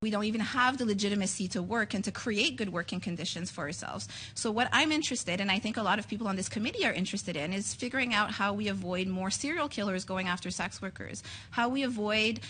We don't even have the legitimacy to work and to create good working conditions for ourselves. So what I'm interested, and I think a lot of people on this committee are interested in, is figuring out how we avoid more serial killers going after sex workers, how we avoid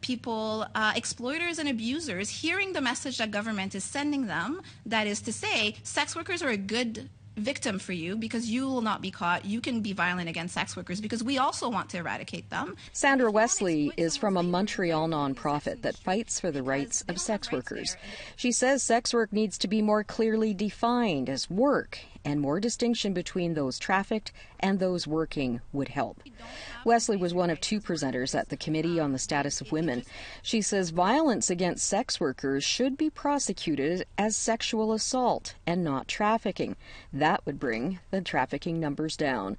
people, exploiters and abusers, hearing the message that government is sending them, that is to say, sex workers are a good victim for you because you will not be caught. You can be violent against sex workers because we also want to eradicate them. Sandra Wesley is from a Montreal nonprofit that fights for the rights of sex workers. She says sex work needs to be more clearly defined as work, and more distinction between those trafficked and those working would help. Wesley was one of two presenters at the Committee on the Status of Women. She says violence against sex workers should be prosecuted as sexual assault and not trafficking. That would bring the trafficking numbers down.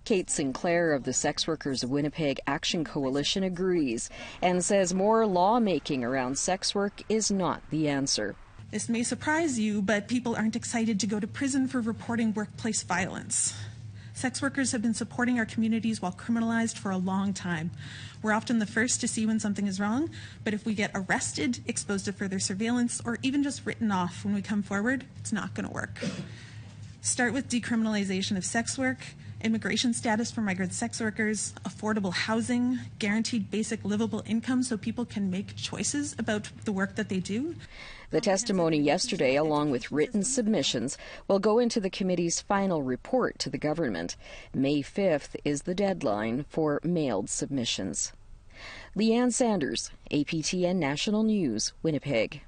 Kate Sinclair of the Sex Workers of Winnipeg Action Coalition agrees and says more lawmaking around sex work is not the answer. This may surprise you, but people aren't excited to go to prison for reporting workplace violence. Sex workers have been supporting our communities while criminalized for a long time. We're often the first to see when something is wrong, but if we get arrested, exposed to further surveillance, or even just written off when we come forward, it's not going to work. Start with decriminalization of sex work, immigration status for migrant sex workers, affordable housing, guaranteed basic livable income so people can make choices about the work that they do. The testimony yesterday, along with written submissions, will go into the committee's final report to the government. May 5th is the deadline for mailed submissions. Leanne Sanders, APTN National News, Winnipeg.